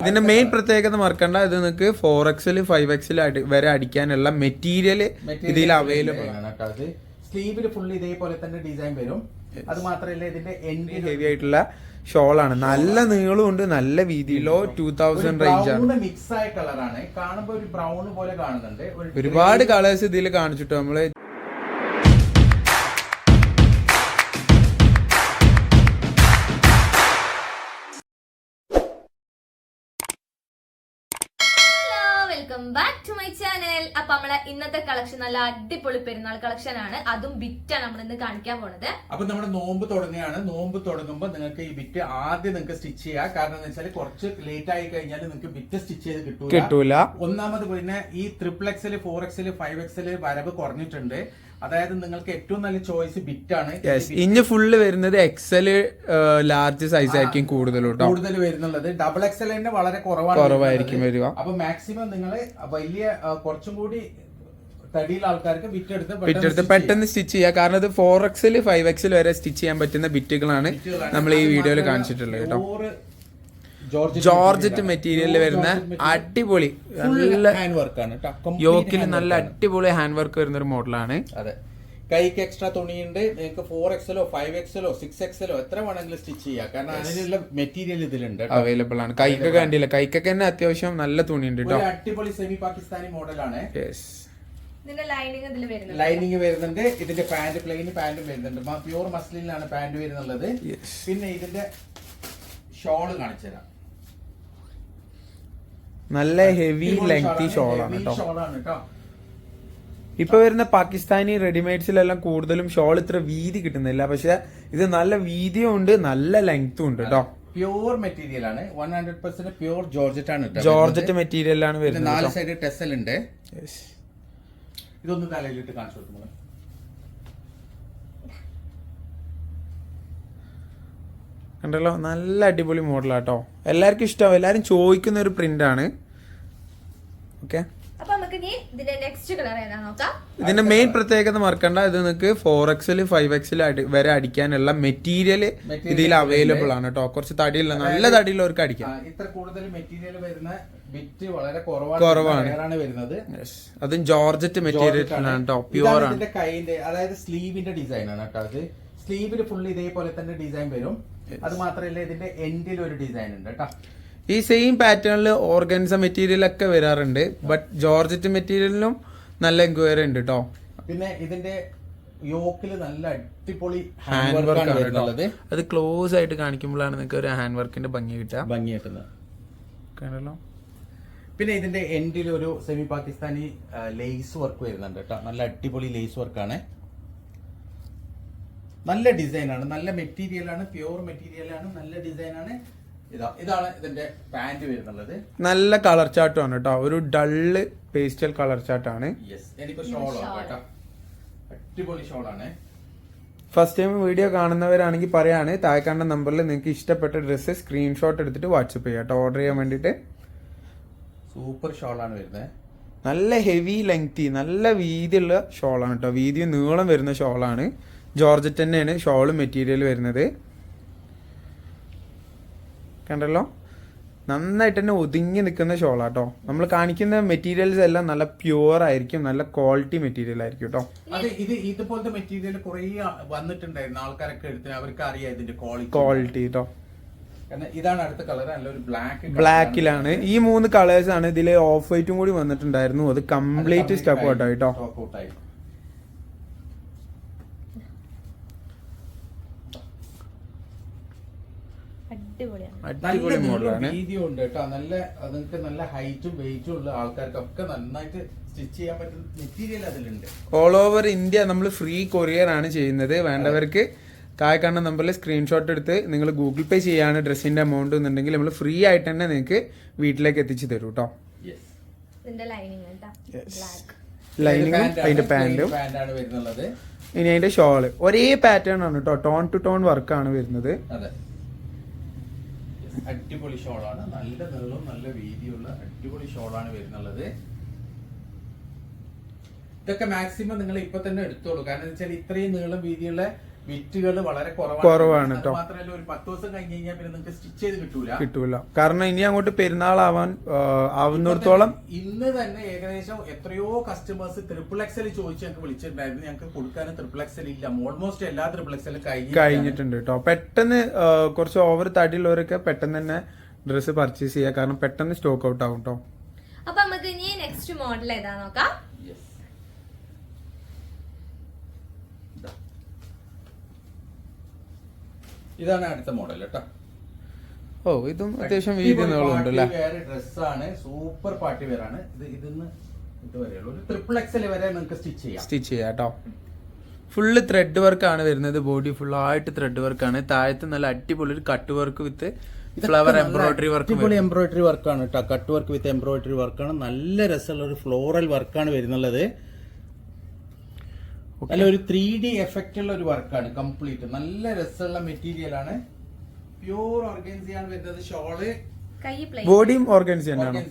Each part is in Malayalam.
ഇതിന്റെ മെയിൻ പ്രത്യേകത മറക്കണ്ട, ഇത് നിങ്ങൾക്ക് 4XL 5XL വരെ അടിക്കാനുള്ള മെറ്റീരിയൽ ഇതിൽ അവൈലബിൾ ആണ്. സ്ലീവിൽ ഫുൾ ഇതേപോലെ തന്നെ ഡിസൈൻ വരും. അത് മാത്രമല്ല ഇതിന്റെ ഹെവി ആയിട്ടുള്ള ഷോളാണ്. നല്ല നീളമുണ്ട്, നല്ല വീതിയിലോ 2000 റേഞ്ച് ആണ്. മിക്സ് ആയ കളറാണ്, കാണുമ്പോൾ ഒരു ബ്രൗൺ പോലെ കാണുന്നുണ്ട്. ഒരുപാട് കളേഴ്സ് ഇതിൽ കാണിച്ചിട്ടോ നമ്മള്. Welcome back to my channel. അപ്പൊ നമ്മളെ ഇന്നത്തെ കളക്ഷൻ നല്ല അടിപൊളി പെരുന്നാൾ കളക്ഷൻ ആണ്. അതും ബിറ്റാണ് നമ്മൾ ഇന്ന് കാണിക്കാൻ പോണത്. അപ്പൊ നമ്മുടെ നോമ്പ് തുടങ്ങുകയാണ്. നോമ്പ് തുടങ്ങുമ്പോൾ നിങ്ങൾക്ക് ഈ ബിറ്റ് ആദ്യം നിങ്ങൾക്ക് സ്റ്റിച്ച് ചെയ്യാം. കാരണം എന്താ വെച്ചാൽ കുറച്ച് ലേറ്റ് ആയി കഴിഞ്ഞാൽ നിങ്ങൾക്ക് ബിറ്റ് സ്റ്റിച്ച് ചെയ്ത് കിട്ടൂല. ഒന്നാമത് പിന്നെ ഈ 3XL 4XL 5XL വരവ് കുറഞ്ഞിട്ടുണ്ട്. അതായത് നിങ്ങൾക്ക് ഏറ്റവും നല്ല ചോയ്സ് ബിറ്റ് ആണ്. ഇനി ഫുള്ള് വരുന്നത് XL ലാർജ് സൈസ് ആയിരിക്കും കൂടുതൽ വരുന്നുള്ളത്. ഡബിൾ XL തന്നെ വളരെ കുറവായിരിക്കും വരിക. അപ്പൊ മാക്സിമം നിങ്ങൾ വലിയ കുറച്ചും കൂടി തടിയുള്ള ആൾക്കാർക്ക് ബിറ്റെടുത്ത് പെട്ടെന്ന് സ്റ്റിച്ച് ചെയ്യുക. കാരണം ഇത് 4XL 5XL വരെ സ്റ്റിച്ച് ചെയ്യാൻ പറ്റുന്ന ബിറ്റുകളാണ് നമ്മൾ ഈ വീഡിയോയിൽ കാണിച്ചിട്ടുള്ളത് കേട്ടോ. ജോർജറ്റ് മെറ്റീരിയലിൽ വരുന്ന അടിപൊളി നല്ല ഹാൻഡ് വർക്ക് ആണ്. യോക്കിൽ നല്ല അടിപൊളി ഹാൻഡ് വർക്ക് വരുന്ന ഒരു മോഡലാണ്. അതെ, കൈക്ക് എക്സ്ട്രാ തുണിയുണ്ട്. നിങ്ങൾക്ക് 4XL 5XL 6XL എത്ര വേണമെങ്കിലും സ്റ്റിച്ച് ചെയ്യാം. കാരണം അതിനുള്ള മെറ്റീരിയൽ ഇതിലുണ്ട്, അവൈലബിൾ ആണ്. കൈക്കൊക്കെ കണ്ടില്ല, കൈക്കൊക്കെ തന്നെ അത്യാവശ്യം നല്ല തുണി ഉണ്ട് കേട്ടോ. അടിപൊളി സെമി പാകിസ്ഥാനി മോഡലാണ്. ലൈനിങ് വരുന്നുണ്ട്. ഇതിന്റെ പാന്റ് പ്ലെയിൻ പാന്റും വരുന്നുണ്ട്. പ്യൂർ മസ്ലിനിലാണ് പാന്റ് വരുന്നുള്ളത്. പിന്നെ ഇതിന്റെ ഷോള് കാണിച്ചു തരാം. നല്ല ഹെവി ലെങ്തി ഷോളാണ് കേട്ടോ. ഇപ്പൊ വരുന്ന പാകിസ്ഥാനി റെഡിമെയ്ഡ്സിലെല്ലാം കൂടുതലും ഷോൾ ഇത്ര വീതി കിട്ടുന്നില്ല. പക്ഷെ ഇത് നല്ല വീതിയും ഉണ്ട്, നല്ല ലെങ്തും ഉണ്ട് കേട്ടോ. പ്യൂർ മെറ്റീരിയൽ ആണ്. 100% പ്യൂർ ജോർജറ്റ് ആണ്. ജോർജറ്റ് മെറ്റീരിയലാണ് വരുന്നത്. 4 സൈഡ് ടെസൽ ഉണ്ട്. ഇതൊന്ന് തലയിലിട്ട് കാണിച്ചു കൊടുക്കുന്നത്. കണ്ടല്ലോ, നല്ല അടിപൊളി മോഡലാട്ടോ. എല്ലാവർക്കും ഇഷ്ടമാവും, എല്ലാരും ചോദിക്കുന്ന ഒരു പ്രിന്റ് ആണ്. ഓക്കെ, ഇതിന്റെ മെയിൻ പ്രത്യേകത മറക്കണ്ട, ഇത് നിങ്ങൾക്ക് 4XL 5XL വരെ അടിക്കാനുള്ള മെറ്റീരിയൽ ഇതിൽ അവൈലബിൾ ആണ് കേട്ടോ. കുറച്ച് തടിയുള്ള നല്ല തടിയുള്ളവർക്ക് അടിക്കാം. ഇത്ര കൂടുതൽ മെറ്റീരിയൽ വരുന്ന ബിറ്റ് വളരെ കുറവാണ് വരുന്നത്. അതും ജോർജറ്റ് മെറ്റീരിയൽ ആണ് കേട്ടോ, പ്യൂർ ആണ്. കൈന്റെ അതായത് സ്ലീവിന്റെ ഡിസൈൻ ആണ് കേട്ടോ. അത് സ്ലീവിൽ ഫുൾ ഇതേപോലെ തന്നെ ഡിസൈൻ വരും. അത് മാത്രമല്ല ഇതിന്റെ എൻഡിൽ ഒരു ഡിസൈൻ ഉണ്ട് കേട്ടോ. ഈ സെയിം പാറ്റേണിൽ ഓർഗൻസ മെറ്റീരിയൽ ഒക്കെ വരാറുണ്ട്. ബട്ട് ജോർജറ്റ് മെറ്റീരിയലിനും നല്ല എൻക്വയറി ഉണ്ട് കേട്ടോ. പിന്നെ ഇതിന്റെ യോക്കിൽ നല്ല അടിപൊളി ഹാൻഡ് വർക്ക് ആണ്. അത് ക്ലോസ് ആയിട്ട് കാണിക്കുമ്പോഴാണ് നിങ്ങൾക്ക് ഒരു ഹാൻഡ് വർക്കിന്റെ ഭംഗി കിട്ടുന്നത്. കണ്ടല്ലോ. പിന്നെ ഇതിന്റെ എൻഡിൽ ഒരു സെമി പാകിസ്ഥാനി ലേസ് വർക്ക് വരുന്നുണ്ട് കേട്ടോ. നല്ല അടിപൊളി ലേസ് വർക്കാണ്. നല്ല ഡിസൈനാണ്, നല്ല മെറ്റീരിയൽ ആണ്, പ്യൂർ മെറ്റീരിയൽ ആണ്, നല്ല ഡിസൈൻ ആണ്. ഇതാണ് ഇതിന്റെ പാന്റ് വരുന്നുള്ളത്. നല്ല കളർ ചാർട്ടും ആണ് കേട്ടോ. ഒരു ഡള്ള് പേസ്റ്റൽ കളർ ചാർട്ടാണ്. എനിക്ക് ഷോൾ കേട്ടോ, അടിപൊളി ഷോളാണ്. ഫസ്റ്റ് ടൈം വീഡിയോ കാണുന്നവരാണെങ്കിൽ പറയാണ്, താഴെ കാണുന്ന നമ്പറിൽ നിങ്ങൾക്ക് ഇഷ്ടപ്പെട്ട ഡ്രസ്സ് സ്ക്രീൻഷോട്ട് എടുത്തിട്ട് വാട്സപ്പ് ചെയ്യാം കേട്ടോ, ഓർഡർ ചെയ്യാൻ വേണ്ടിട്ട്. സൂപ്പർ ഷോളാണ് വരുന്നത്. നല്ല ഹെവി ലെങ്തി, നല്ല വീതിയുള്ള ഷോളാണ് കേട്ടോ. വീതിയും നീളം വരുന്ന ഷോളാണ്. ജോർജറ്റ് തന്നെയാണ് ഷോള് മെറ്റീരിയൽ വരുന്നത്. കണ്ടല്ലോ, നന്നായിട്ട് തന്നെ ഒതുങ്ങി നിൽക്കുന്ന ഷോളാട്ടോ. നമ്മൾ കാണിക്കുന്ന മെറ്റീരിയൽസ് എല്ലാം നല്ല പ്യുവർ ആയിരിക്കും, നല്ല ക്വാളിറ്റി മെറ്റീരിയൽ ആയിരിക്കും കേട്ടോ. ഇതുപോലത്തെ മെറ്റീരിയൽ കുറെ വന്നിട്ടുണ്ടായിരുന്നു, ആൾക്കാരൊക്കെ എടുത്ത് അവർക്ക് അറിയാം ഇതിന്റെ ക്വാളിറ്റി കേട്ടോ. ഇതാണ് അടുത്ത കളർ, നല്ലൊരു ബ്ലാക്കിലാണ്. ഈ 3 കളേഴ്സ് ആണ്. ഇതിൽ ഓഫ് വൈറ്റും കൂടി വന്നിട്ടുണ്ടായിരുന്നു, അത് കംപ്ലീറ്റ് സ്റ്റോക്ക് ഔട്ട് ആയിട്ടോ. അടിപൊളി മോഡലാണ്. വീതിയും ഉണ്ട് കേട്ടോ. നല്ല നിങ്ങൾക്ക് നല്ല ഹൈറ്റും വെയിറ്റും ഉള്ള ആൾക്കാർക്കൊക്കെ നന്നായിട്ട് സ്റ്റിച്ച് ചെയ്യാൻ പറ്റുന്ന മെറ്റീരിയൽ അതിലുണ്ട്. ഓൾ ഓവർ ഇന്ത്യ നമ്മൾ ഫ്രീ കൊറിയർ ആണ് ചെയ്യുന്നത്. വേണ്ടവർക്ക് താഴെ കാണുന്ന നമ്പറിൽ സ്ക്രീൻഷോട്ട് എടുത്ത് നിങ്ങൾ ഗൂഗിൾ പേ ചെയ്യാണ് ഡ്രസ്സിന്റെ എമൗണ്ട് എന്നുണ്ടെങ്കിൽ നമ്മൾ ഫ്രീ ആയിട്ട് തന്നെ നിങ്ങൾക്ക് വീട്ടിലേക്ക് എത്തിച്ചു തരും കേട്ടോ. ലൈനിങ്ങും അതിന്റെ പാന്റും വരുന്നുള്ളത്. ഇനി അതിന്റെ ഷോള് ഒരേ പാറ്റേൺ ആണ് കേട്ടോ. ടോൺ ടു ടോൺ വർക്കാണ് വരുന്നത്. അടിപൊളി ഷോളാണ്. നല്ല നീളവും നല്ല വീതിയുള്ള അടിപൊളി ഷോളാണ് വരുന്നുള്ളത്. ഇതൊക്കെ മാക്സിമം നിങ്ങൾ ഇപ്പൊ തന്നെ എടുത്തോളൂ. കാരണം വെച്ചാൽ ഇത്രയും നീളം വീതിയുള്ള വിറ്റുകൾ വളരെ കുറവാണ് കേട്ടോ. മാത്രമല്ല ഒരു 10 ദിവസം കഴിഞ്ഞ് കഴിഞ്ഞാൽ പിന്നെ നിങ്ങൾക്ക് സ്റ്റിച്ച് ചെയ്ത് കിട്ടൂല. കാരണം ഇനി അങ്ങോട്ട് പെരുന്നാളാവാൻ ആവുന്നിടത്തോളം ഇന്ന് തന്നെ ഏകദേശം എത്രയോ കസ്റ്റമേഴ്സ് XXL ചോദിച്ച് ഞങ്ങൾക്ക് വിളിച്ചിട്ടുണ്ടായിരുന്നു. ഞങ്ങൾക്ക് കൊടുക്കാൻ XXL ഇല്ല. ഓൾമോസ്റ്റ് എല്ലാ XXL കഴിഞ്ഞിട്ടുണ്ട് കേട്ടോ. പെട്ടെന്ന് കുറച്ച് ഓവർ തടിയുള്ളവരൊക്കെ പെട്ടെന്ന് തന്നെ ഡ്രസ്സ് പർച്ചേസ് ചെയ്യുക. കാരണം പെട്ടെന്ന് സ്റ്റോക്ക് ഔട്ട് ആവും കേട്ടോ. അപ്പൊ നമുക്ക് ഇനി നെക്സ്റ്റ് മോഡൽ ഏതാ നോക്കാം. ഇതാണ് അടുത്ത മോഡൽ കേട്ടോ. ഇതും അത്യാവശ്യം വീതി നീളമുണ്ടല്ലേ. ഡ്രസ്സാണ്, സൂപ്പർ പാർട്ടി വെയർ ആണ്. ഇതിന്ന് ഇതുവരെയുള്ള ഒരു XXL വരെ നിങ്ങൾക്ക് സ്റ്റിച്ച് ചെയ്യാം കേട്ടോ. ഫുള്ള് ത്രെഡ് വർക്ക് ആണ് വരുന്നത്. ബോഡി ഫുൾ ആയിട്ട് ത്രെഡ് വർക്ക് ആണ്. താഴത്ത് നല്ല അടിപൊളി ഒരു cut work with flower embroidery work. Embroidery വർക്കാണ് കേട്ടോ. കട്ട് വർക്ക് വിത്ത് എംബ്രോയിഡറി വർക്കാണ്. നല്ല രസമുള്ള ഒരു ഫ്ലോറൽ വർക്കാണ് വരുന്നുള്ളത്. നല്ല ഒരു 3D എഫക്റ്റ് ഉള്ള ഒരു വർക്കാണ് കംപ്ലീറ്റ്. നല്ല രസമുള്ള മെറ്റീരിയൽ ആണ്. പ്യൂർ ഓർഗൻസിയാണ് വരുന്നത്. ഷോള് ബോഡിയും ഓർഗൻസി തന്നെയാണ്.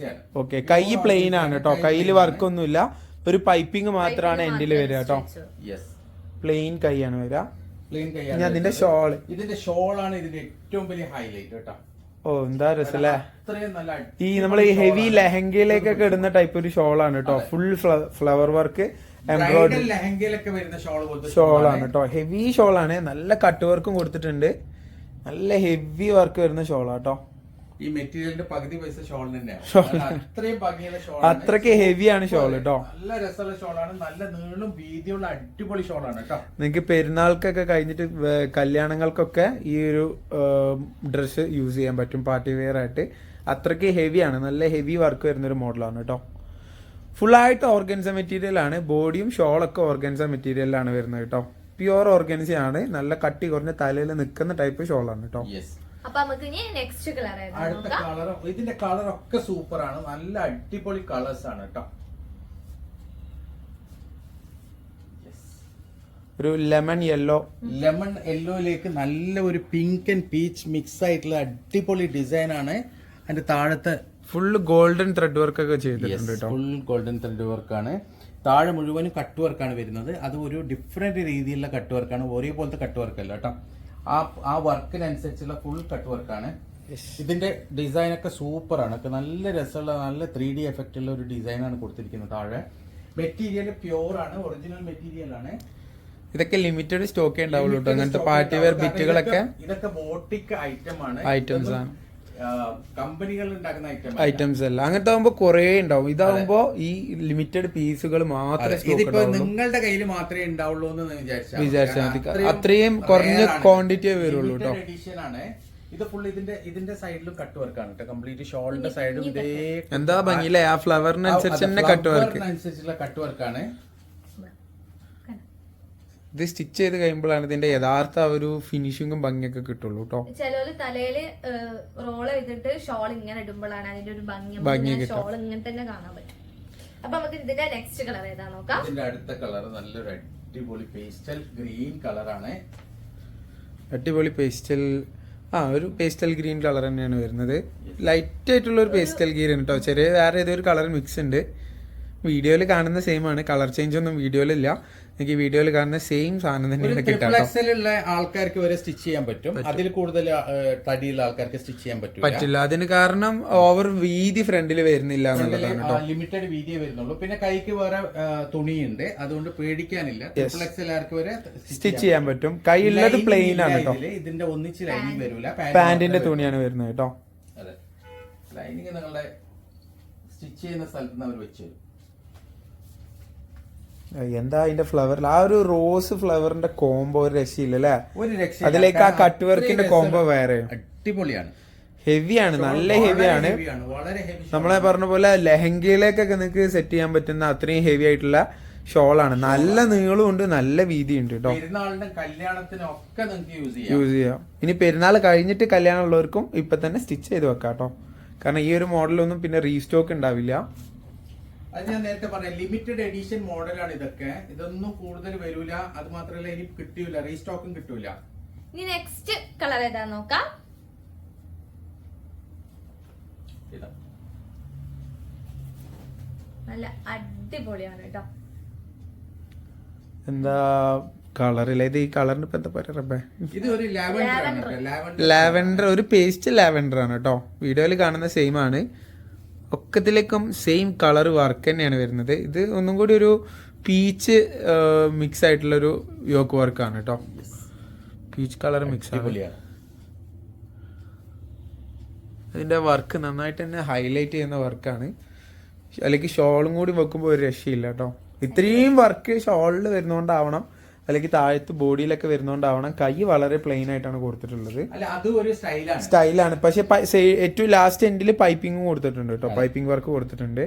ഓക്കെ, കൈ പ്ലെയിൻ ആണ് കേട്ടോ. കയ്യിൽ വർക്ക് ഒന്നുമില്ല. ഒരു പൈപ്പിംഗ് മാത്രമാണ് എൻഡിൽ വരിക കേട്ടോ. പ്ലെയിൻ കൈയാണ് വരിക. പ്ലെയിൻ കൈ. അതിന്റെ ഷോള്, ഇതിന്റെ ഷോളാണ് ഇതിന്റെ ഏറ്റവും വലിയ ഹൈലൈറ്റ് കേട്ടോ. എന്താ രസല്ലേ. അത്രയും നല്ല ഈ നമ്മൾ ഈ ഹെവി ലെഹങ്കയിലേക്കൊക്കെ ഇടുന്ന ടൈപ്പ് ഒരു ഷോളാണ് കേട്ടോ. ഫുൾ ഫ്ലവർ വർക്ക് എംബ്രോയിഡറി ലെഹങ്കയിലൊക്കെ വരുന്ന ഷോളാണ് കേട്ടോ. ഹെവി ഷോളാണ്. നല്ല കട്ട് വർക്കും കൊടുത്തിട്ടുണ്ട്. നല്ല ഹെവി വർക്ക് വരുന്ന ഷോളാട്ടോ. ഈ മെറ്റീരിയലിന്റെ പകുതി പൈസ ഷോളിന് തന്നെയാണ്. അത്രയും ഭംഗിയുള്ള ഷോൾ, അത്രയ്ക്ക് ഹെവിയാണ് ഷോൾ കേട്ടോ. നല്ല രസമുള്ള ഷോളാണ്. നല്ല നീളും വീതിയുള്ള അടിപൊളി ഷോളാണ് കേട്ടോ. നിങ്ങൾക്ക് പെരുന്നാൾക്കൊക്കെ കഴിഞ്ഞിട്ട് കല്യാണങ്ങൾക്കൊക്കെ ഈ ഒരു ഡ്രസ്സ് യൂസ് ചെയ്യാൻ പറ്റും പാർട്ടി വെയർ ആയിട്ട്. അത്രയ്ക്ക് ഹെവിയാണ്. നല്ല ഹെവി വർക്ക് വരുന്ന ഒരു മോഡലാണ് കേട്ടോ. ഫുള്ളായിട്ട് ഓർഗൻസ മെറ്റീരിയൽ ആണ്. ബോഡിയും ഷോളൊക്കെ ഓർഗൻസ മെറ്റീരിയലാണ് വരുന്നത് കേട്ടോ. പ്യുവർ ഓർഗൻസ ആണ്. നല്ല കട്ടി കുറഞ്ഞ തലയിൽ നിൽക്കുന്ന ടൈപ്പ് ഷോളാണ് കേട്ടോ. അപ്പൊ നമുക്ക് ഇനി നെക്സ്റ്റ് കളർ അടുത്ത കളർ. ഇതിന്റെ കളർ ഒക്കെ സൂപ്പർ ആണ്. നല്ല അടിപൊളി കളേഴ്സ് ആണ് കേട്ടോ. ഒരു ലെമൺ യെല്ലോയിലേക്ക് നല്ല ഒരു പിങ്ക് ആൻഡ് പീച്ച് മിക്സ് ആയിട്ടുള്ള അടിപൊളി ഡിസൈൻ ആണ്. അതിന്റെ താഴത്തെ ഫുള്ള് ഗോൾഡൻ ത്രെഡ് വർക്ക് ഒക്കെ ചെയ്തിട്ടുണ്ട് കേട്ടോ. ഫുൾ ഗോൾഡൻ ത്രെഡ് വർക്കാണ്. താഴെ മുഴുവനും കട്ട് വർക്കാണ് വരുന്നത്. അത് ഒരു ഡിഫറെന്റ് രീതിയിലുള്ള കട്ട് വർക്കാണ്. ഒരേപോലത്തെ കട്ട് വർക്ക് അല്ല കേട്ടോ. ആ വർക്കിനനുസരിച്ചുള്ള ഫുൾ കട്ട് വർക്കാണ്. ഇതിന്റെ ഡിസൈൻ ഒക്കെ സൂപ്പർ ആണ്. നല്ല രസമുള്ള നല്ല 3D എഫക്റ്റ് ഉള്ള ഒരു ഡിസൈൻ ആണ് കൊടുത്തിരിക്കുന്നത്. താഴെ മെറ്റീരിയൽ പ്യൂർ ആണ്, ഒറിജിനൽ മെറ്റീരിയൽ ആണ്. ഇതൊക്കെ ലിമിറ്റഡ് സ്റ്റോക്കേ ഉണ്ടാവുള്ളൂ കേട്ടോ. അങ്ങനത്തെ പാർട്ടി വെയർ ബിറ്റുകളൊക്കെ ഇതൊക്കെ ബോട്ടിക് ഐറ്റംസ് ആണ്. കമ്പനികൾ ഉണ്ടാക്കുന്ന ഐറ്റംസ് അല്ല. അങ്ങനത്തെ ആകുമ്പോ കുറെ ഉണ്ടാവും. ഇതാവുമ്പോ ഈ ലിമിറ്റഡ് പീസുകൾ മാത്രമേ ഇതിപ്പോ നിങ്ങളുടെ കയ്യിൽ മാത്രമേ ഉണ്ടാവുള്ളൂ എന്ന് വിചാരിച്ചാൽ അത്രയും കുറഞ്ഞ ക്വാണ്ടിറ്റിയേ വരുള്ളൂ കേട്ടോ. എഡിഷൻ ആണ് ഇത്. ഫുൾ ഇതിന്റെ സൈഡിലും കട്ട് വർക്കാണ് കേട്ടോ. കംപ്ലീറ്റ് ഷോളിന്റെ സൈഡും ഇതേ എന്താ ഭംഗിയില്ലേ. ആ ഫ്ലവറിനനുസരിച്ച് തന്നെ കട്ട് വർക്ക് അനുസരിച്ചുള്ള കട്ട് വർക്കാണ്. ഇത് സ്റ്റിച്ച് ചെയ്ത് കഴിയുമ്പോഴാണ് ഇതിന്റെ യഥാർത്ഥ ഒരു ഫിനിഷിങ്ങും ഭംഗിയൊക്കെ കിട്ടുള്ളൂ കേട്ടോ. ചിലര് തലയില് റോള് ചെയ്തിട്ട് ഷോൾ ഇങ്ങനെ ഇടുമ്പോഴാണ് അതിന്റെ ഒരു ഭംഗി ഷോൾ ഇങ്ങനെ തന്നെ കാണാൻ പറ്റും. അപ്പൊ നമുക്ക് ഇതിന്റെ നെക്സ്റ്റ് കളർ ഏതാ നോക്കാം. ഇതിന്റെ അടുത്ത കളർ നല്ലൊരു അടിപൊളി പേസ്റ്റൽ ഗ്രീൻ കളറാണ്. അടിപൊളി പേസ്റ്റൽ ഒരു പേസ്റ്റൽ ഗ്രീൻ കളർ തന്നെയാണ് വരുന്നത്. ലൈറ്റ് ആയിട്ടുള്ള ഒരു പേസ്റ്റൽ ഗ്രീൻ കേട്ടോ. ചെറിയ വേറെ ഏതൊരു കളർ മിക്സ് ഉണ്ട്. വീഡിയോയിൽ കാണുന്ന സെയിം ആണ്. കളർ ചേഞ്ച് ഒന്നും വീഡിയോയിലില്ല. എനിക്ക് വീഡിയോയിൽ കാണുന്ന സെയിം സാധനം തന്നെയാണ് കിട്ടുക. ആൾക്കാർക്ക് വരെ സ്റ്റിച്ച് ചെയ്യാൻ പറ്റും. അതിൽ കൂടുതൽ തടിയുള്ള ആൾക്കാർക്ക് സ്റ്റിച്ച് ചെയ്യാൻ പറ്റില്ല. അതിന് കാരണം ഓവർ വീതി ഫ്രണ്ടിൽ വരുന്നില്ല എന്നുള്ളതാണ്. ലിമിറ്റഡ് വീതിയെ വരുന്നുള്ളൂ. പിന്നെ കൈക്ക് വേറെ തുണിയുണ്ട്. അതുകൊണ്ട് പേടിക്കാനില്ല. XXL വരെ സ്റ്റിച്ച് ചെയ്യാൻ പറ്റും. കൈ ഉള്ളത് പ്ലെയിൻ ആണ് കേട്ടോ. ഇതിന്റെ ഒന്നിച്ച് ലൈനിങ് വരില്ല. പാന്റിന്റെ തുണിയാണ് വരുന്നത് കേട്ടോ. അതെ, ലൈനിങ് നിങ്ങളുടെ സ്റ്റിച്ച് ചെയ്യുന്ന സ്ഥലത്ത് നിന്ന് അവർ വെച്ച് എന്താ അതിന്റെ ഫ്ലവർ, ആ ഒരു റോസ് ഫ്ലവറിന്റെ കോംബോ ഒരു രക്ഷയില്ലല്ലേ. ഒരു രക്ഷ. അതിലേക്ക് ആ കട്ട് വർക്കിന്റെ കോംബോ വേറെ അടിപൊളിയാണ്. ഹെവിയാണ്, നല്ല ഹെവിയാണ്. നമ്മളെ പറഞ്ഞ പോലെ ലെഹങ്കയിലേക്കൊക്കെ നിങ്ങൾക്ക് സെറ്റ് ചെയ്യാൻ പറ്റുന്ന അത്രയും ഹെവി ആയിട്ടുള്ള ഷോളാണ്. നല്ല നീളവും ഉണ്ട്, നല്ല വീതിയുണ്ട് കേട്ടോ. കല്യാണത്തിനൊക്കെ യൂസ് ചെയ്യാം. ഇനി പെരുന്നാൾ കഴിഞ്ഞിട്ട് കല്യാണം ഉള്ളവർക്കും ഇപ്പൊ തന്നെ സ്റ്റിച്ച് ചെയ്ത് വെക്കാം കേട്ടോ. കാരണം ഈ ഒരു മോഡലൊന്നും പിന്നെ റീസ്റ്റോക്ക് ഉണ്ടാവില്ല. അത് ഞാൻ നേരത്തെ പറഞ്ഞ ലിമിറ്റഡ് എഡിഷൻ മോഡലാണ് ഇതൊക്കെ. ഇതൊന്നും കൂടുതൽ വരൂല. അത് മാത്രമല്ല ഇനി കിട്ടൂല, റീസ്റ്റോക്കും കിട്ടൂല. ഇനി നെക്സ്റ്റ് കളർ ഏതാ നോക്കാം. നല്ല അടിപൊളിയാണ് കേട്ടോ. എന്താ കളറില്ല. ഇത് ഈ കളറിന് ഇപ്പൊ എന്താ പറയാ, ഇത് ഒരു ലാവൻഡർ ലാവൻഡർ, ഒരു പേസ്റ്റ് ലാവൻഡർ ആണ് കേട്ടോ. വീഡിയോയിൽ കാണുന്ന സെയിം ആണ്. ഒക്കത്തിലേക്കും സെയിം കളർ വർക്ക് തന്നെയാണ് വരുന്നത്. ഇത് ഒന്നും കൂടി ഒരു പീച്ച് മിക്സ് ആയിട്ടുള്ളൊരു യോക്ക് വർക്കാണ് കേട്ടോ. പീച്ച് കളർ മിക്സ് ആണ്. അതിന്റെ വർക്ക് നന്നായിട്ട് തന്നെ ഹൈലൈറ്റ് ചെയ്യുന്ന വർക്കാണ്. അല്ലെങ്കിൽ ഷോളും കൂടി വെക്കുമ്പോൾ ഒരു രക്ഷയില്ല കേട്ടോ. ഇത്രയും വർക്ക് ഷോളിൽ വരുന്നോണ്ടാവണം, അല്ലെങ്കിൽ താഴത്ത് ബോഡിയിലൊക്കെ വരുന്നോണ്ടാവണം. കൈ വളരെ പ്ലെയിൻ ആയിട്ടാണ് കൊടുത്തിട്ടുള്ളത്. സ്റ്റൈലാണ്. പക്ഷെ ഏറ്റവും ലാസ്റ്റ് എൻഡിൽ പൈപ്പിംഗും കൊടുത്തിട്ടുണ്ട് കേട്ടോ. പൈപ്പിംഗ് വർക്ക് കൊടുത്തിട്ടുണ്ട്.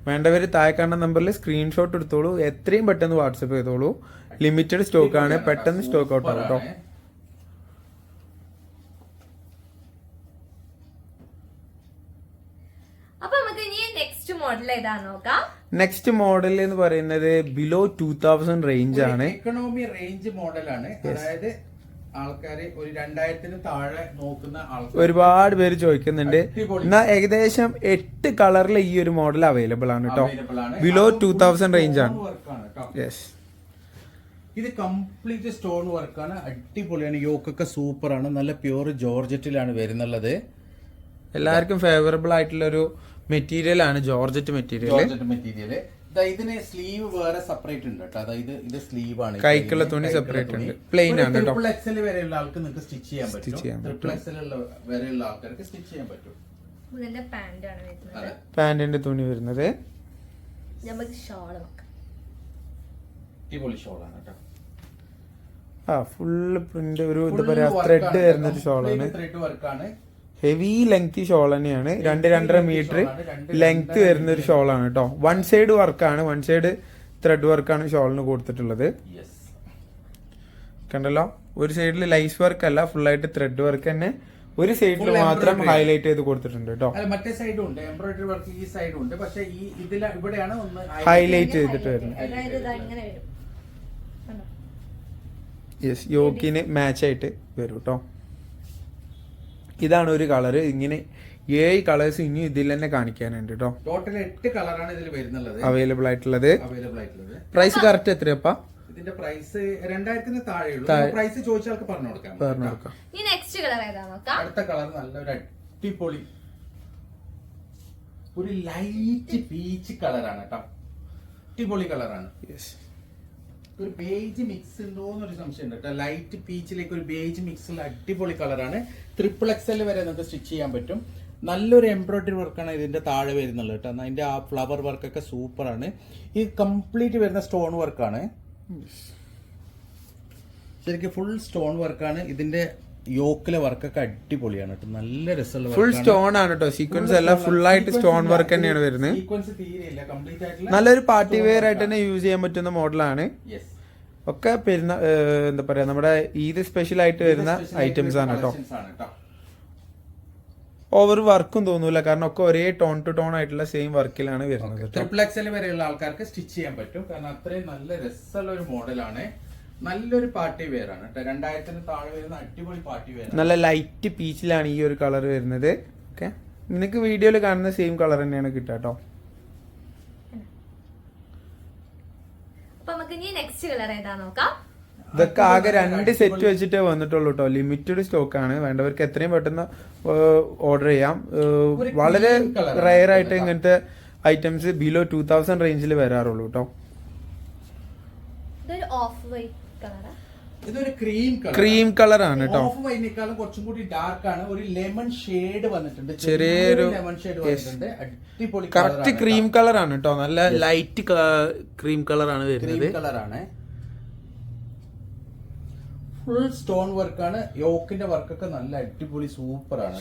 വേണ്ടവര് താഴെ കാണുന്ന നമ്പറിൽ സ്ക്രീൻഷോട്ട് എടുത്തോളൂ. എത്രയും പെട്ടെന്ന് വാട്സപ്പ് ചെയ്തോളൂ. ലിമിറ്റഡ് സ്റ്റോക്ക് ആണ്, പെട്ടെന്ന് സ്റ്റോക്ക് ഔട്ട് ആവും കേട്ടോ. നെക്സ്റ്റ് മോഡൽ എന്ന് പറയുന്നത് ബിലോ 2000 റേഞ്ച് ആണ്. എക്കണോമി റേഞ്ച് മോഡലാണ്. അതായത് ആൾക്കാര് ഒരു 2000 താഴെ നോക്കുന്ന ആൾക്കാർ ഒരുപാട് പേര് ചോദിക്കുന്നുണ്ട്. എന്നാൽ ഏകദേശം 8 കളറിൽ ഈ ഒരു മോഡൽ അവൈലബിൾ ആണ് കേട്ടോ. ബിലോ 2000 റേഞ്ച് ആണ്. യെസ്, ഇത് കംപ്ലീറ്റ് സ്റ്റോൺ വർക്കാണ്. അടിപൊളിയാണ്. യോക്കൊക്കെ സൂപ്പർ ആണ്. നല്ല പ്യൂർ ജോർജറ്റിലാണ് വരുന്നുള്ളത്. എല്ലാവർക്കും ഫേവറബിൾ ആയിട്ടുള്ള ഒരു മെറ്റീരിയൽ ആണ് ജോർജറ്റ് മെറ്റീരിയൽ. ഇതിന് സ്ലീവ് വേറെ സെപ്പറേറ്റ് ഉണ്ട് കേട്ടോ. അതായത് ഇത് സ്ലീവ് ആണ്. കൈക്കുള്ള തുണി സെപ്പറേറ്റ് ഉണ്ട്. പ്ലെയിൻ ആണ് കേട്ടോ. ട്രിപ്പിൾ എക്സൽ വരെയുള്ള ആൾക്ക് നിങ്ങൾക്ക് സ്റ്റിച്ച് ചെയ്യാൻ പറ്റും. ട്രിപ്പിൾ എക്സൽ വരെയുള്ള ആൾക്കാർക്ക് സ്റ്റിച്ച് ചെയ്യാൻ പറ്റും. പാന്റിന്റെ തുണി വരുന്നത് അടിപൊളി ഷോളാണ് കേട്ടോ. ഫുള്ള് പ്രിന്റ്, ഒരു എന്താ പറയാ ത്രെഡ് വരുന്ന ഒരു ഷോളാണ്. ത്രെഡ് വർക്കാണ്. ഹെവി ലെങ്തി ഷോൾ തന്നെയാണ്. 2-2.5 മീറ്റർ ലെങ്ത് വരുന്ന ഒരു ഷോളാണ് കേട്ടോ. വൺ സൈഡ് വർക്കാണ്, വൺ സൈഡ് ത്രെഡ് വർക്കാണ് ഷോളിന് കൊടുത്തിട്ടുള്ളത്. കണ്ടല്ലോ, ഒരു സൈഡിൽ ലൈസ് വർക്ക് അല്ല, ഫുൾ ആയിട്ട് ത്രെഡ് വർക്ക് തന്നെ. ഒരു സൈഡിൽ മാത്രം ഹൈലൈറ്റ് ചെയ്ത് കൊടുത്തിട്ടുണ്ട് കേട്ടോ. മറ്റേ സൈഡും ഉണ്ട് എംബ്രോയിഡറി വർക്ക്. ഈ സൈഡും ഉണ്ട്, പക്ഷേ ഈ ഇവിടെയാണ് ഒന്ന് ഹൈലൈറ്റ് ചെയ്തിട്ട് വരുന്നത്. യെസ്, യോക്കിന് മാച്ച് ആയിട്ട് വരും കേട്ടോ. ഇതാണ് ഒരു കളറ്. ഇങ്ങനെ 7 കളേഴ്സ് ഇനി ഇതിൽ തന്നെ കാണിക്കാനുണ്ട് കേട്ടോ. ടോട്ടൽ 8 കളറാണ് ഇതിൽ വരുന്നത് അവൈലബിൾ ആയിട്ടുള്ളത്. പ്രൈസ് കറക്റ്റ് എത്രയപ്പാ? ഇതിന്റെ പ്രൈസ് 2000 താഴെയുള്ളൂ. പ്രൈസ് ചോദിച്ചാൽ പറഞ്ഞു കൊടുക്കാം. അടുത്ത കളർ നല്ലൊരു അടിപൊളി ഒരു ലൈറ്റ് പീച്ച് കളറാണ് കേട്ടോ. അടിപൊളി കളറാണ്. ഒരു ബേജ് മിക്സ് ഉണ്ടോന്നൊരു സംശയം ഉണ്ട് കേട്ടോ. ലൈറ്റ് പീച്ചിലേക്ക് ഒരു ബേജ് മിക്സ് ഉള്ള അടിപൊളി കളറാണ്. ട്രിപ്പിൾ എക്സൽ വരെ നമുക്ക് സ്റ്റിച്ച് ചെയ്യാൻ പറ്റും. നല്ലൊരു എംബ്രോയിഡറി വർക്കാണ് ഇതിന്റെ താഴെ വരുന്നുള്ളത് കേട്ടോ. അതിന്റെ ആ ഫ്ലവർ വർക്കൊക്കെ സൂപ്പറാണ്. ഈ കംപ്ലീറ്റ് വരുന്ന സ്റ്റോൺ വർക്കാണ്. ശരിക്കും ഫുൾ സ്റ്റോൺ വർക്കാണ്. ഇതിന്റെ യോക്കിലെ വർക്കൊക്കെ അടിപൊളിയാണ് കേട്ടോ. നല്ല രസമുള്ള ഫുൾ സ്റ്റോൺ ആണ് കേട്ടോ. സീക്വൻസ് എല്ലാം ഫുൾ ആയിട്ട് സ്റ്റോൺ വർക്ക് തന്നെയാണ് വരുന്നത്. സീക്വൻസ് തീരെയില്ല, കംപ്ലീറ്റ് ആയിട്ടുള്ള നല്ലൊരു പാർട്ടി വെയർ ആയിട്ട് തന്നെ യൂസ് ചെയ്യാൻ പറ്റുന്ന മോഡലാണ്. ഒക്കെ എന്താ പറയാ, നമ്മുടെ ഈദ് സ്പെഷ്യൽ ആയിട്ട് വരുന്ന ഐറ്റംസ് ആണ് കേട്ടോ. ഓവർ വർക്കും തോന്നൂല, കാരണം ഒക്കെ ഒരേ ടോൺ ടു ടോൺ ആയിട്ടുള്ള സെയിം വർക്കിലാണ് വരുന്നത്. ട്രിപ്പിൾ എക്സൽ വരെയുള്ള ആൾക്കാർക്ക് സ്റ്റിച്ച് ചെയ്യാൻ പറ്റും, കാരണം അത്രയും നല്ല രസമുള്ള ഒരു മോഡലാണ്. നല്ലൊരു പാർട്ടി വെയർ ആണ് കേട്ടോ. 2000 താഴെ വരുന്ന അടിപൊളി പാർട്ടി വെയർ. നല്ല ലൈറ്റ് പീച്ചിലാണ് ഈ ഒരു കളർ വരുന്നത്. ഓക്കെ, നിങ്ങൾക്ക് വീഡിയോയിൽ കാണുന്ന സെയിം കളർ തന്നെയാണ് കിട്ടുക കേട്ടോ. ഇതൊക്കെ ആകെ 2 സെറ്റ് വെച്ചിട്ടേ വന്നിട്ടുള്ളൂ കേട്ടോ. ലിമിറ്റഡ് സ്റ്റോക്ക് ആണ്. വേണ്ടവർക്ക് എത്രയും പെട്ടെന്ന് ഓർഡർ ചെയ്യാം. വളരെ റയർ ആയിട്ട് ഇങ്ങനത്തെ ഐറ്റംസ് ബിലോ 2000 റേഞ്ചിൽ വരാറുള്ളൂ കേട്ടോ. ഇതൊരു ക്രീം കളർ ആണ് കേട്ടോ. ഓഫ് വൈറ്റിനേക്കാളും കുറച്ചും കൂടി ഡാർക്ക് ആണ്. ഒരു ലെമൺ ഷെയ്ഡ് വന്നിട്ടുണ്ട്. ചെറിയൊരു ലെമൺ ഷെയ്ഡ് വന്നിട്ടുണ്ട്. അടിപൊളി കറക്റ്റ് ക്രീം കളർ ആണ് കേട്ടോ. നല്ല ലൈറ്റ് ക്രീം കളർ ആണ് വരുന്നത്. കളറാണ്. ഫുൾ സ്റ്റോൺ വർക്കാണ്. യോക്കിന്റെ വർക്കൊക്കെ നല്ല അടിപൊളി സൂപ്പറാണ്.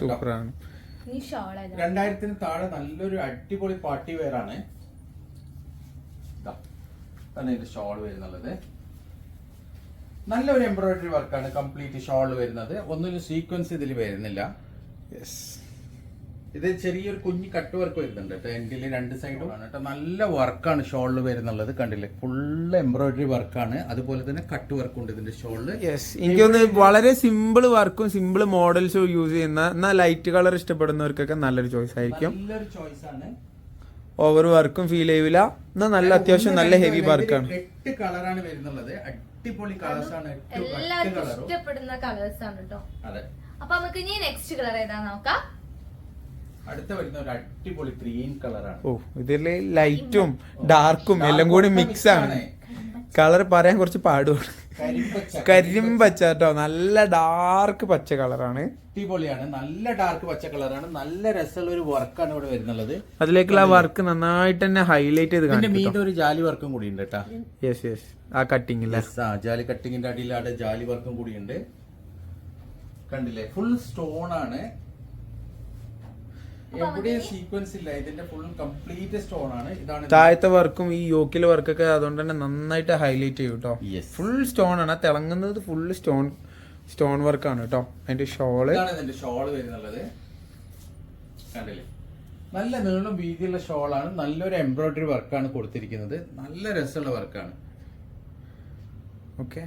2000 താഴെ നല്ലൊരു അടിപൊളി പാർട്ടി വെയർ ആണ്. ഷോൾ വരുന്നുള്ളത് നല്ലൊരു എംബ്രോയിഡറി വർക്കാണ്. കംപ്ലീറ്റ് ഷോൾ വരുന്നത്. ഒന്നിനും സീക്വൻസ് ഇതിൽ വരുന്നില്ല. ഇത് ചെറിയൊരു കുഞ്ഞു കട്ട് വർക്ക് വരുന്നുണ്ട് കേട്ടോ. എൻഡില് 2 സൈഡും ആണ് കേട്ടോ. നല്ല വർക്കാണ് ഷോളിൽ വരുന്നുള്ളത്. കണ്ടില്ലേ, ഫുള്ള് എംബ്രോയിഡറി വർക്കാണ്. അതുപോലെ തന്നെ കട്ട് വർക്ക് ഉണ്ട് ഇതിന്റെ ഷോളില്. എനിക്കൊന്ന് വളരെ സിമ്പിൾ വർക്കും സിമ്പിൾ മോഡൽസും യൂസ് ചെയ്യുന്ന, എന്നാൽ ലൈറ്റ് കളർ ഇഷ്ടപ്പെടുന്നവർക്കൊക്കെ നല്ലൊരു ചോയ്സ് ആയിരിക്കും. നല്ലൊരു ചോയ്സ് ആണ്. ഓവർ വർക്കും ഫീൽ ചെയ്യൂല. എന്നാൽ നല്ല അത്യാവശ്യം നല്ല ഹെവി വർക്കാണ്. 8 കളറാണ് വരുന്നുള്ളത്. അടിപൊളി കളേഴ്സ് ആണ്. എല്ലാവർക്കും ഇഷ്ടപ്പെടുന്ന കളേഴ്സ് ആണ് കേട്ടോ. അതെ. അപ്പൊ നമുക്ക് ഇനി നെക്സ്റ്റ് കളർ ഏതാ നോക്കാം. അടുത്ത വരുന്ന ഒരു അടിപൊളി ഗ്രീൻ കളറാണ്. ഓ, ഇതില് ലൈറ്റും ഡാർക്കും എല്ലാം കൂടി മിക്സ് ആണ്. കളർ പറയാൻ കുറച്ച് പാടുമാണ്. കരിമ്പച്ച കേട്ടോ, നല്ല ഡാർക്ക് പച്ച കളറാണ്. അടിപൊളിയാണ്. നല്ല ഡാർക്ക് പച്ച കളറാണ്. നല്ല രസമുള്ള ഒരു വർക്കാണ് ഇവിടെ വരുന്നുള്ളത്. അതിലേക്കുള്ള വർക്ക് നന്നായിട്ട് തന്നെ ഹൈലൈറ്റ് ചെയ്ത് ഇതിന്റെ മീതെ ഒരു ജാലി വർക്കും കൂടി ഉണ്ട് കേട്ടാ. യെസ് യെസ്, ആ കട്ടിങ് ജാലി കട്ടിങ്ങിന്റെ അടിയിൽ അവിടെ ജാലി വർക്കും കൂടി ഉണ്ട്. കണ്ടില്ലേ, ഫുൾ സ്റ്റോൺ ആണ്. എവിടെയും സീക്വൻസ് ഇല്ല. ഇതിന്റെ ഫുൾ കംപ്ലീറ്റ് സ്റ്റോൺ ആണ്. ഇതാണ് താഴത്തെ വർക്കും ഈ യോക്കിലെ വർക്കൊക്കെ അതുകൊണ്ട് തന്നെ നന്നായിട്ട് ഹൈലൈറ്റ് ചെയ്യും കേട്ടോ. ഫുൾ സ്റ്റോൺ ആണ്, തിളങ്ങുന്നത് ഫുൾ സ്റ്റോൺ വർക്കാണ് കേട്ടോ. അതിന്റെ ഷോള്, ഇതിന്റെ ഷോള് വരുന്നുള്ളത് കണ്ടില്ലേ, നല്ല നീളം വീതിയുള്ള ഷോളാണ്. നല്ലൊരു എംബ്രോയിഡറി വർക്കാണ് കൊടുത്തിരിക്കുന്നത്. നല്ല രസമുള്ള വർക്കാണ്. ഓക്കെ,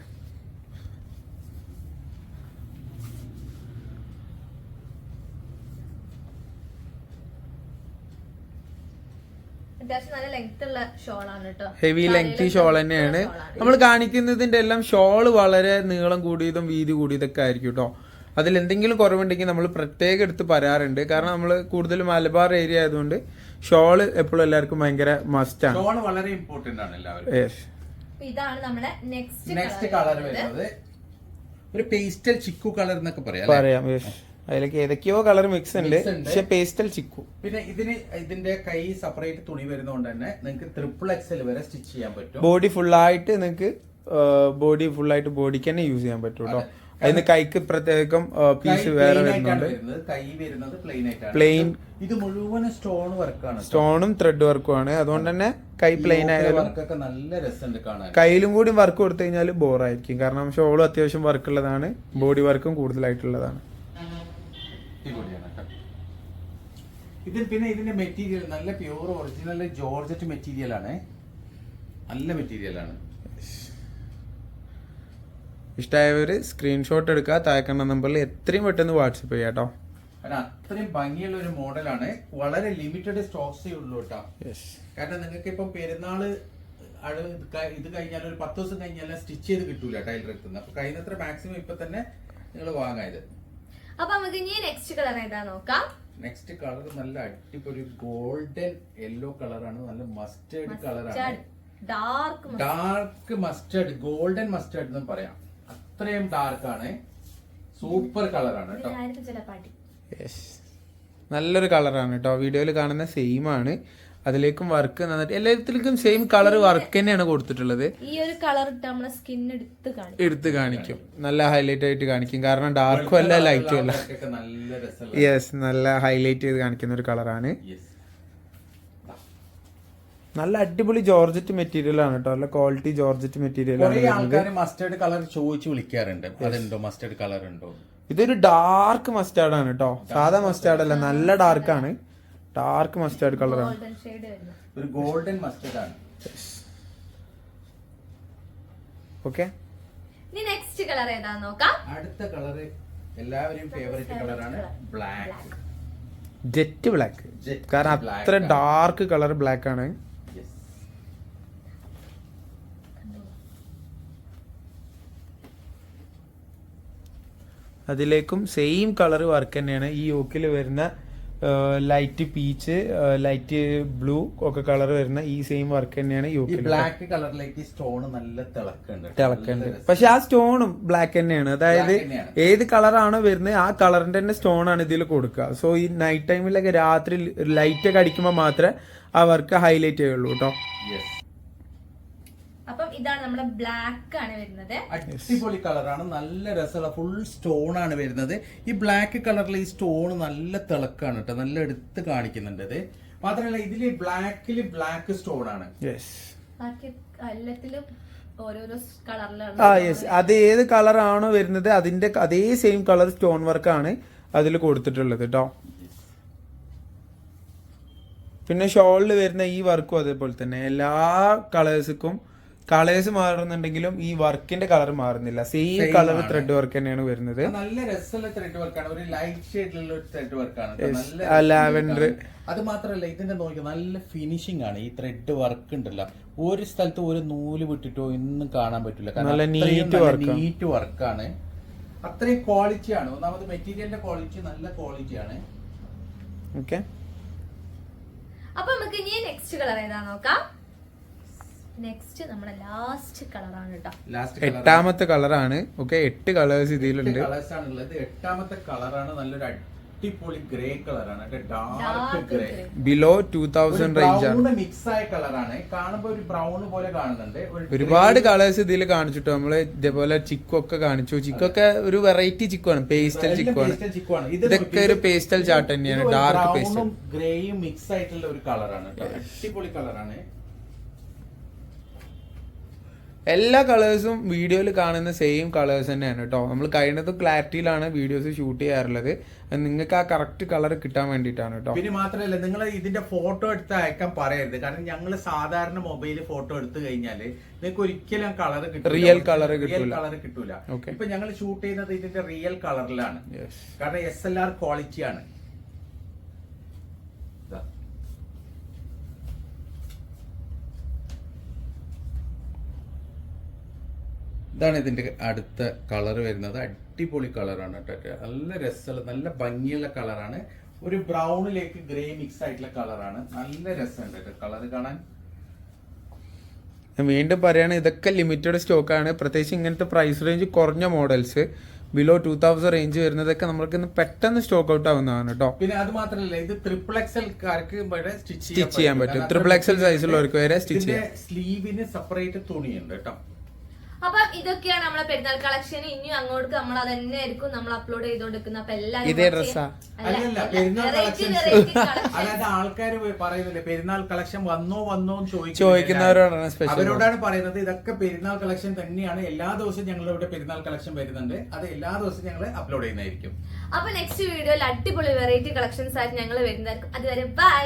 അത്യാവശ്യം നല്ല ലെങ്ത് ഉള്ള ഷോളാണ് കേട്ടോ. ഹെവി ലെങ്തി ഷോൾ തന്നെയാണ് നമ്മൾ കാണിക്കുന്നതിന്റെ എല്ലാം. ഷോള് വളരെ നീളം കൂടിയതും വീതി കൂടിയതൊക്കെ ആയിരിക്കും കേട്ടോ. അതിൽ എന്തെങ്കിലും കുറവുണ്ടെങ്കിൽ നമ്മൾ പ്രത്യേകം എടുത്ത് പറയാറുണ്ട്. കാരണം നമ്മൾ കൂടുതൽ മലബാർ ഏരിയ ആയതുകൊണ്ട് ഷോള് എപ്പോഴും എല്ലാവർക്കും ഭയങ്കര മസ്റ്റ് ആണ്. ഷോള് വളരെ ഇമ്പോർട്ടന്റ് ആണ് എല്ലാവർക്കും. ഇതാണ് നമ്മുടെ നെക്സ്റ്റ് കളർ വരുന്നത് ഒരു പേസ്റ്റൽ ചിക്കു കളർ എന്നൊക്കെ പറയാം. അതിലേക്ക് ഏതൊക്കെയോ കളർ മിക്സ് ഉണ്ട്, പക്ഷെ പേസ്റ്റൽ ചിക്കു. പിന്നെ ഇതിന്റെ കൈ സെപ്പറേറ്റ് തുണി വരുന്നതുകൊണ്ട് തന്നെ നിങ്ങൾക്ക് XXL വരെ സ്റ്റിച്ച് ചെയ്യാൻ പറ്റും. ബോഡി ഫുള്ളായിട്ട് നിങ്ങൾക്ക് ബോഡിക്ക് തന്നെ യൂസ് ചെയ്യാൻ പറ്റും കേട്ടോ. അതിന് കൈക്ക് പ്രത്യേകം പീസ് വേറെ വരുന്നുണ്ട്. കൈ വരുന്നത് പ്ലെയിൻ. ഇത് മുഴുവൻ സ്റ്റോൺ വർക്കാണ്, സ്റ്റോണും ത്രെഡ് വർക്കും ആണ്. അതുകൊണ്ട് തന്നെ കൈ പ്ലെയിൻ ആയാലും വർക്കൊക്കെ നല്ല രസമുണ്ട് കാണാൻ. കയ്യിലും കൂടി വർക്ക് കൊടുത്തു കഴിഞ്ഞാൽ ബോറായിരിക്കും. കാരണം ഷോളും അത്യാവശ്യം വർക്ക് ഉള്ളതാണ്, ബോഡി വർക്കും കൂടുതലായിട്ടുള്ളതാണ്. പിന്നെ ഇതിന്റെ മെറ്റീരിയൽ നല്ല പ്യൂർ ഒറിജിനൽ ജോർജറ്റ് മെറ്റീരിയൽ ആണ്. നല്ല മെറ്റീരിയൽ ആണ്. ഇഷ്ടമായവര് സ്ക്രീൻഷോട്ട് എടുക്കുക, താഴെ നമ്പറിൽ എത്രയും പെട്ടെന്ന് വാട്സപ്പ് ചെയ്യാം കേട്ടോ. അത്രയും ഭംഗിയുള്ള ഒരു മോഡലാണ്. വളരെ ലിമിറ്റഡ് സ്റ്റോക്സേ ഉള്ളൂ കേട്ടോ. കാരണം നിങ്ങൾക്ക് ഇപ്പം പെരുന്നാള് ഇത് കഴിഞ്ഞാൽ ഒരു 10 ദിവസം കഴിഞ്ഞാൽ സ്റ്റിച്ച് ചെയ്ത് കിട്ടൂല ടൈലർ എത്തുന്നത്. അപ്പൊ കഴിയുന്നത്ര മാക്സിമം ഇപ്പൊ തന്നെ നിങ്ങൾ വാങ്ങായത്. അപ്പൊ നമുക്ക് ഇനി നെക്സ്റ്റ് കളർ ഏതാ നോക്കാം. നെക്സ്റ്റ് കളർ നല്ല അടിപൊളി ഗോൾഡൻ യെല്ലോ കളറാണ്. നല്ല മസ്റ്റേർഡ് കളറാണ്. ഡാർക്ക് മസ്റ്റേർഡ്, ഗോൾഡൻ മസ്റ്റേർഡ് എന്നും പറയാം. അത്രയും ഡാർക്ക് ആണ്. സൂപ്പർ കളറാണ് കേട്ടോ. നല്ലൊരു കളറാണ് കേട്ടോ. വീഡിയോയിൽ കാണുന്ന സെയിം ആണ്. അതിലേക്കും വർക്ക് നന്നായിട്ട് എല്ലാത്തിലേക്കും സെയിം കളർ വർക്ക് തന്നെയാണ് കൊടുത്തിട്ടുള്ളത്. ഈ ഒരു കളർ നമ്മുടെ സ്കിൻ എടുത്ത് കാണിക്കും, നല്ല ഹൈലൈറ്റ് ആയിട്ട് കാണിക്കും. കാരണം ഡാർക്കും അല്ല ലൈറ്റും അല്ല. യെസ്, നല്ല ഹൈലൈറ്റ് ചെയ്ത് കാണിക്കുന്ന ഒരു കളറാണ്. നല്ല അടിപൊളി ജോർജറ്റ് മെറ്റീരിയൽ ആണ് കേട്ടോ. നല്ല ക്വാളിറ്റി ജോർജറ്റ് മെറ്റീരിയൽ ആണ്. മസ്റ്റേർഡ് കളർ ചോദിച്ചു വിളിക്കാറുണ്ട്, അതുണ്ടോ മസ്റ്റേർഡ് കളർ ഉണ്ടോ. ഇതൊരു ഡാർക്ക് മസ്റ്റാർഡ് ആണ് കേട്ടോ. സാധാ മസ്റ്റാർഡ് അല്ല, നല്ല ഡാർക്ക് ആണ്. ഡാർക്ക് മസ്റ്റാർഡ് കളറാണ്, ഒരു ഗോൾഡൻ മസ്റ്റേർഡ് ആണ്. ഓക്കെ, ഇനി നെക്സ്റ്റ് കളർ ഏതാ നോക്കാം. അടുത്ത കളർ എല്ലാവരെയും ഫേവറേറ്റ് കളറാണ് ബ്ലാക്ക്. Jet black. കാരണം അത്ര ഡാർക്ക് കളർ ബ്ലാക്ക് ആണ്. അതിലേക്കും സെയിം കളർ വർക്ക് തന്നെയാണ്. ഈ യോക്കിൽ വരുന്ന ലൈറ്റ് പീച്ച്, ലൈറ്റ് ബ്ലൂ ഒക്കെ കളർ വരുന്ന ഈ സെയിം വർക്ക് തന്നെയാണ് യോക്കിൽ. ബ്ലാക്ക് കളറിലേക്ക് സ്റ്റോൺ നല്ല തിളക്കുന്നുണ്ട്. പക്ഷെ ആ സ്റ്റോണും ബ്ലാക്ക് തന്നെയാണ്. അതായത് ഏത് കളറാണോ വരുന്നത് ആ കളറിന്റെ തന്നെ സ്റ്റോൺ ആണ് ഇതിൽ കൊടുക്കുക. സോ ഈ നൈറ്റ് ടൈമിലൊക്കെ രാത്രി ലൈറ്റ് ഒക്കെ അടിക്കുമ്പോൾ മാത്രമേ ആ വർക്ക് ഹൈലൈറ്റ് ചെയ്യുള്ളൂ കേട്ടോ. അപ്പം ഇതാണ് നമ്മുടെ ബ്ലാക്ക് ആണ് വരുന്നത്. അടിപൊളി കളറാണ്, നല്ല രസമുള്ള ഫുൾ സ്റ്റോൺ ആണ് വരുന്നത്. ഈ ബ്ലാക്ക് കളറിൽ ഈ സ്റ്റോൺ നല്ല തിളക്കാണ് കേട്ടോ, നല്ല എടുത്ത് കാണിക്കുന്നുണ്ട്. ഇത് മാത്രമല്ല ഇതില് ബ്ലാക്കില് ബ്ലാക്ക് സ്റ്റോൺ ആണ്. എല്ലാത്തിലും ഓരോരോ കളറിലാണ്. അത് ഏത് കളറാണോ വരുന്നത് അതിന്റെ അതേ സെയിം കളർ സ്റ്റോൺ വർക്കാണ് അതിൽ കൊടുത്തിട്ടുള്ളത് കേട്ടോ. പിന്നെ ഷോളിൽ വരുന്ന ഈ വർക്കും അതേപോലെ തന്നെ എല്ലാ കളേഴ്സിനും കളേഴ്സ് മാറുന്നുണ്ടെങ്കിലും ഈ വർക്കിന്റെ കളർ മാറുന്നില്ല. സെയിം കളർ ത്രെഡ് വർക്ക് തന്നെയാണ് വരുന്നത്. നല്ല രസമുള്ള ത്രെഡ് വർക്കാണ്, ഒരു ലൈറ്റ് ഷെയ്ഡിലുള്ള ഒരു ത്രെഡ് വർക്കാണ്. ലാവൻഡർ. അത് മാത്രല്ല ഇതിന്റെ നോക്കി നല്ല ഫിനിഷിംഗ് ആണ്. ഈ ത്രെഡ് വർക്ക് ഉണ്ടല്ലോ, ഒരു സ്ഥലത്ത് ഒരു നൂല് വിട്ടിട്ടോ ഒന്നും കാണാൻ പറ്റില്ല. നല്ല നീറ്റ് വർക്കാണ്, അത്രയും ക്വാളിറ്റിയാണ്. ഒന്നാമത് മെറ്റീരിയലിന്റെ ക്വാളിറ്റി നല്ല ക്വാളിറ്റിയാണ്. ഓക്കെ, അപ്പൊ നമുക്ക് ഇനി നെക്സ്റ്റ് കളർ ഏതാ നോക്കാം. നെക്സ്റ്റ് നമ്മുടെ ലാസ്റ്റ് കളറാണ് കേട്ടോ, 8ാമത്തെ കളറാണ്. ഓക്കെ, 8 കളേഴ്സ് ഇതിലുണ്ട്. കളേഴ്സ് ആണുള്ളത്. 8ാമത്തെ കളറാണ്, നല്ലൊരു അടിപൊളി ഗ്രേ കളറാണ്, ഡാർക്ക് ഗ്രേ, ബിലോ 2000 റേഞ്ച് ആണ്. മിക്സ് ആയ കളറാണ്, കാണുമ്പോ ഒരു ബ്രൗൺ പോലെ കാണുന്നുണ്ട്. ഒരുപാട് കളേഴ്സ് ഇതിൽ കാണിച്ചിട്ടോ നമ്മള്. ഇതേപോലെ ചിക്കു ഒക്കെ കാണിച്ചു. ചിക്കൊക്കെ ഒരു വെറൈറ്റി ചിക്കുവാണ്, പേസ്റ്റൽ ചിക്കുവാണ്. ഇതൊക്കെ ഒരു പേസ്റ്റൽ ചാർട്ട് തന്നെയാണ്, ഡാർക്ക് പേസ്റ്റൽ ഗ്രേയും മിക്സ് ആയിട്ടുള്ള ഒരു കളറാണ്, അടിപൊളി കളറാണ്. എല്ലാ കളേഴ്സും വീഡിയോയിൽ കാണുന്ന സെയിം കളേഴ്സ് തന്നെയാണ് കേട്ടോ. നമ്മൾ കഴിയുന്നതും ക്ലാരിറ്റിയിലാണ് വീഡിയോസ് ഷൂട്ട് ചെയ്യാറുള്ളത്. നിങ്ങൾക്ക് ആ കറക്റ്റ് കളർ കിട്ടാൻ വേണ്ടിയിട്ടാണ് കേട്ടോ. പിന്നെ മാത്രമല്ല, നിങ്ങൾ ഇതിന്റെ ഫോട്ടോ എടുത്ത് അയക്കാൻ പറയരുത്. കാരണം ഞങ്ങൾ സാധാരണ മൊബൈൽ ഫോട്ടോ എടുത്തു കഴിഞ്ഞാല് നിങ്ങൾക്ക് ഒരിക്കലും കളർ കിട്ടില്ല, റിയൽ കളർ കിട്ടൂല. ഇപ്പൊ ഞങ്ങൾ ഷൂട്ട് ചെയ്യുന്നത് ഇതിന്റെ റിയൽ കളറിലാണ്, കാരണം SLR ക്വാളിറ്റിയാണ്. ഇതാണ് ഇതിന്റെ അടുത്ത കളർ വരുന്നത്. അടിപൊളി കളറാണ് കേട്ടോ, നല്ല രസമുള്ള നല്ല ഭംഗിയുള്ള കളറാണ്. ഒരു ബ്രൗണിലേക്ക് ഗ്രേ മിക്സ് ആയിട്ടുള്ള കളറാണ്, നല്ല രസമുണ്ട് കേട്ടോ കളർ കാണാൻ. വീണ്ടും പറയാണ്, ഇതൊക്കെ ലിമിറ്റഡ് സ്റ്റോക്ക് ആണ്. പ്രത്യേകിച്ച് ഇങ്ങനത്തെ പ്രൈസ് റേഞ്ച് കുറഞ്ഞ മോഡൽസ് ബിലോ 2000 റേഞ്ച് വരുന്നതൊക്കെ നമ്മൾക്ക് പെട്ടെന്ന് സ്റ്റോക്ക് ഔട്ട് ആവുന്നതാണ് കേട്ടോ. പിന്നെ അത് മാത്രമല്ല, ഇത് XXL സ്റ്റിച്ച് ചെയ്യാൻ പറ്റും. XXL സൈസുള്ളവർക്ക് വരെ സ്റ്റിച്ച് ചെയ്യാം. സ്ലീവിന് സെപ്പറേറ്റ് തുണിയുണ്ട് കേട്ടോ. അപ്പൊ ഇതൊക്കെയാണ് നമ്മളെ പെരുന്നാൾ കളക്ഷൻ. ഇനിയും അങ്ങോട്ട് നമ്മൾ അത് തന്നെ ആയിരിക്കും നമ്മൾ അപ്ലോഡ് ചെയ്തോണ്ടിരിക്കുന്നത്. അപ്പൊ ഇതേ ഡ്രസ്സാ അല്ലല്ല, പെരുന്നാൾ കളക്ഷൻ. അതായത് ആൾക്കാർ പറയുന്നില്ലേ പെരുന്നാൾ കളക്ഷൻ വന്നോ ചോദിക്കുന്നവരോടാണ് സ്പെഷ്യൽ. അവരോടാണ് പറയുന്നത്. ഇതൊക്കെ പെരുന്നാൾ കളക്ഷൻ തന്നെയാണ്. എല്ലാ ദിവസവും ഞങ്ങളുടെ ഇവിടെ പെരുന്നാൾ കളക്ഷൻ വരുന്നുണ്ട്. അത് എല്ലാ ദിവസവും ഞങ്ങൾ അപ്ലോഡ് ചെയ്യുന്നതായിരിക്കും. അപ്പൊ നെക്സ്റ്റ് വീഡിയോയിൽ അടിപൊളി വെറൈറ്റി കളക്ഷൻസ് ആയിട്ട് ഞങ്ങൾ വരുന്നതായിരിക്കും. അതുവരെ ബൈ.